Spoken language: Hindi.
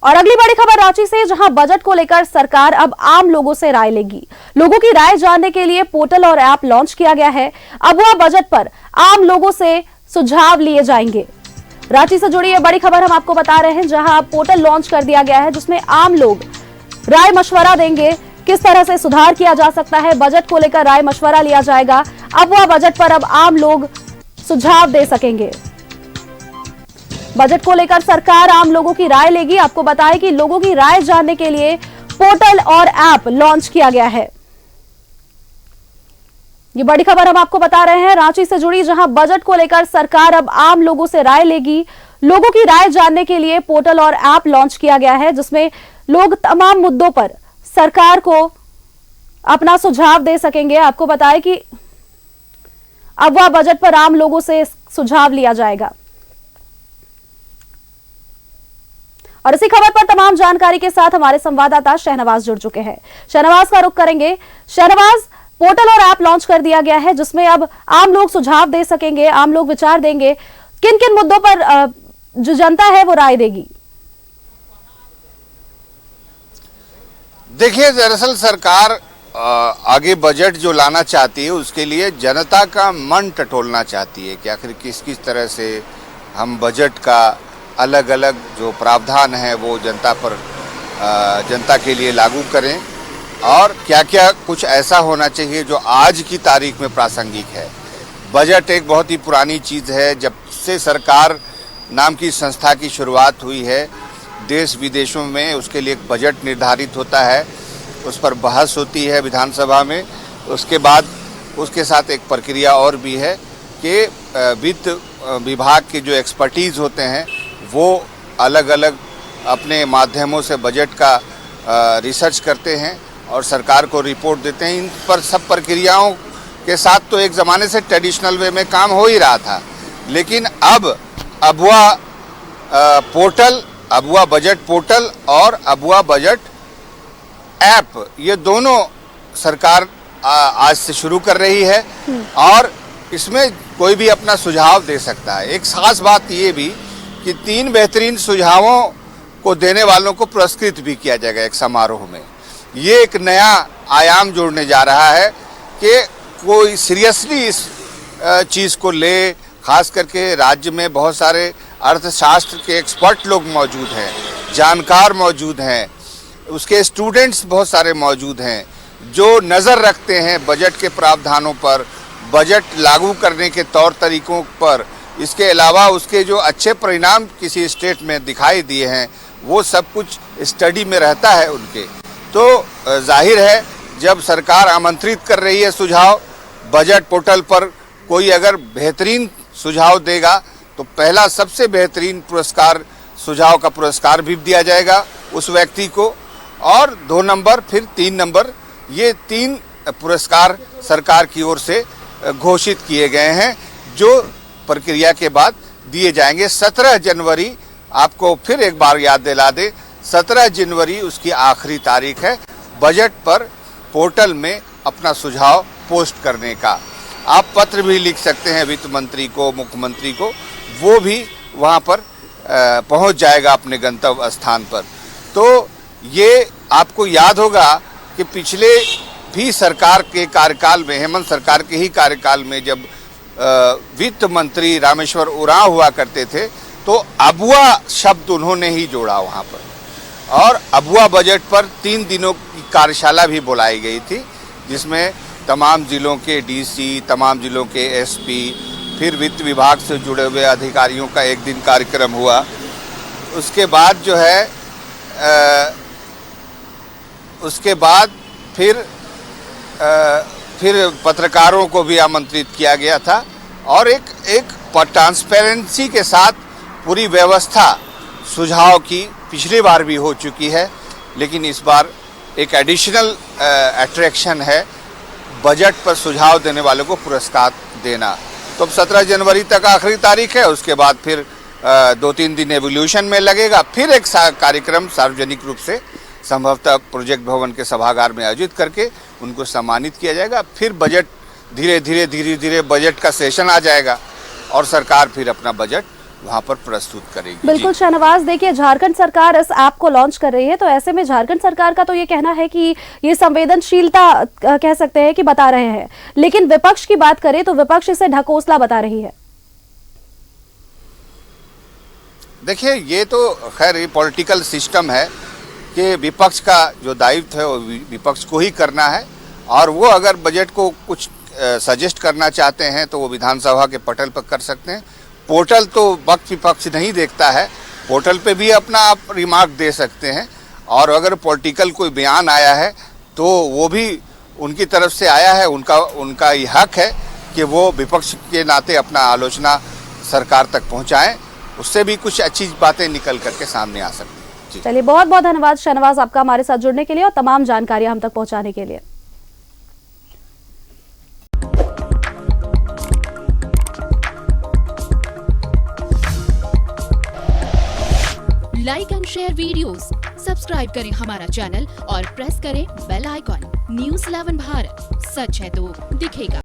और अगली बड़ी खबर रांची से, जहां बजट को लेकर सरकार अब आम लोगों से राय लेगी। लोगों की राय जानने के लिए पोर्टल और ऐप लॉन्च किया गया है। अब वह बजट पर आम लोगों से सुझाव लिए जाएंगे। रांची से जुड़ी यह बड़ी खबर हम आपको बता रहे हैं, जहां पोर्टल लॉन्च कर दिया गया है जिसमें आम लोग राय मशवरा देंगे, किस तरह से सुधार किया जा सकता है। बजट को लेकर राय मशवरा लिया जाएगा। अब वह बजट पर अब आम लोग सुझाव दे सकेंगे। बजट को लेकर सरकार आम लोगों की राय लेगी। आपको बताएं कि लोगों की राय जानने के लिए पोर्टल और ऐप लॉन्च किया गया है। ये बड़ी खबर हम आपको बता रहे हैं रांची से जुड़ी, जहां बजट को लेकर सरकार अब आम लोगों से राय लेगी। लोगों की राय जानने के लिए पोर्टल और ऐप लॉन्च किया गया है, जिसमें लोग तमाम मुद्दों पर सरकार को अपना सुझाव दे सकेंगे। आपको बताएं कि अब वह बजट पर आम लोगों से सुझाव लिया जाएगा। और इसी खबर पर तमाम जानकारी के साथ हमारे संवाददाता शहनवाज जुड़ चुके हैं। शहनवाज का रुख करेंगे। शहनवाज, पोर्टल और ऐप लॉन्च कर दिया गया है जिसमें अब आम लोग सुझाव दे सकेंगे, आम लोग विचार देंगे। किन किन मुद्दों पर जो जनता है वो राय देगी? देखिए, दरअसल सरकार आगे बजट जो लाना चाहती है उसके लिए जनता का मन टटोलना चाहती है कि आखिर किस किस तरह से हम बजट का अलग अलग जो प्रावधान है वो जनता के लिए लागू करें, और क्या क्या कुछ ऐसा होना चाहिए जो आज की तारीख में प्रासंगिक है। बजट एक बहुत ही पुरानी चीज़ है। जब से सरकार नाम की संस्था की शुरुआत हुई है, देश विदेशों में उसके लिए एक बजट निर्धारित होता है, उस पर बहस होती है विधानसभा में। उसके बाद उसके साथ एक प्रक्रिया और भी है कि वित्त विभाग के जो एक्सपर्टीज़ होते हैं वो अलग अलग अपने माध्यमों से बजट का रिसर्च करते हैं और सरकार को रिपोर्ट देते हैं। इन पर सब प्रक्रियाओं के साथ तो एक ज़माने से ट्रेडिशनल वे में काम हो ही रहा था, लेकिन अब Abua portal, Abua budget portal और अबुआ बजट ऐप, ये दोनों सरकार आज से शुरू कर रही है और इसमें कोई भी अपना सुझाव दे सकता है। एक खास बात ये भी कि 3 बेहतरीन सुझावों को देने वालों को पुरस्कृत भी किया जाएगा एक समारोह में। ये एक नया आयाम जोड़ने जा रहा है कि कोई सीरियसली इस चीज़ को ले। खास करके राज्य में बहुत सारे अर्थशास्त्र के एक्सपर्ट लोग मौजूद हैं, जानकार मौजूद हैं, उसके स्टूडेंट्स बहुत सारे मौजूद हैं जो नज़र रखते हैं बजट के प्रावधानों पर, बजट लागू करने के तौर तरीकों पर। इसके अलावा उसके जो अच्छे परिणाम किसी स्टेट में दिखाई दिए हैं वो सब कुछ स्टडी में रहता है उनके। तो जाहिर है जब सरकार आमंत्रित कर रही है सुझाव, बजट पोर्टल पर कोई अगर बेहतरीन सुझाव देगा तो पहला सबसे बेहतरीन पुरस्कार, सुझाव का पुरस्कार भी दिया जाएगा उस व्यक्ति को, और 2 नंबर फिर 3 नंबर, ये 3 पुरस्कार सरकार की ओर से घोषित किए गए हैं जो प्रक्रिया के बाद दिए जाएंगे। 17 जनवरी, आपको फिर एक बार याद दिला दे, 17 जनवरी उसकी आखिरी तारीख है बजट पर पोर्टल में अपना सुझाव पोस्ट करने का। आप पत्र भी लिख सकते हैं वित्त मंत्री को, मुख्यमंत्री को, वो भी वहाँ पर पहुँच जाएगा अपने गंतव्य स्थान पर। तो ये आपको याद होगा कि पिछले भी सरकार के कार्यकाल में, हेमंत सरकार के ही कार्यकाल में, जब वित्त मंत्री रामेश्वर उरांव हुआ करते थे तो अबुआ शब्द उन्होंने ही जोड़ा वहाँ पर, और अबुआ बजट पर 3 दिनों की कार्यशाला भी बुलाई गई थी जिसमें तमाम जिलों के डीसी, तमाम जिलों के एसपी, फिर वित्त विभाग से जुड़े हुए अधिकारियों का एक दिन कार्यक्रम हुआ। उसके बाद जो है उसके बाद फिर पत्रकारों को भी आमंत्रित किया गया था और एक ट्रांसपेरेंसी के साथ पूरी व्यवस्था सुझाव की पिछली बार भी हो चुकी है, लेकिन इस बार एक एडिशनल अट्रैक्शन है बजट पर सुझाव देने वालों को पुरस्कार देना। तो 17 जनवरी तक आखिरी तारीख है, उसके बाद फिर 2-3 दिन एवोल्यूशन में लगेगा, फिर एक कार्यक्रम सार्वजनिक रूप से संभवतः प्रोजेक्ट भवन के सभागार में आयोजित करके उनको सम्मानित किया जाएगा। फिर बजट धीरे धीरे बजट का सेशन आ जाएगा और सरकार फिर अपना बजट वहाँ पर प्रस्तुत करेगी। बिल्कुल शाहनवाज, देखिए झारखंड सरकार इस ऐप को लॉन्च कर रही है, तो ऐसे में झारखंड सरकार का तो ये कहना है कि ये संवेदनशीलता कह सकते हैं कि बता रहे हैं, लेकिन विपक्ष की बात करें तो विपक्ष इसे ढकोसला बता रही है। देखिए, ये तो खैर ये पॉलिटिकल सिस्टम है कि विपक्ष का जो दायित्व है वो विपक्ष को ही करना है, और वो अगर बजट को कुछ सजेस्ट करना चाहते हैं तो वो विधानसभा के पटल पर कर सकते हैं। पोर्टल तो वक्त विपक्ष नहीं देखता है, पोर्टल पे भी अपना आप रिमार्क दे सकते हैं, और अगर पॉलिटिकल कोई बयान आया है तो वो भी उनकी तरफ से आया है, उनका ये हक है कि वो विपक्ष के नाते अपना आलोचना सरकार तक पहुंचाएं, उससे भी कुछ अच्छी बातें निकल करके सामने आ सकती हैं। चलिए, बहुत बहुत धन्यवाद शाहनवाज आपका हमारे साथ जुड़ने के लिए और तमाम जानकारियां हम तक पहुंचाने के लिए। Like and share videos, subscribe करें हमारा चैनल और प्रेस करें बेल आइकॉन। News 11 भारत, सच है तो दिखेगा।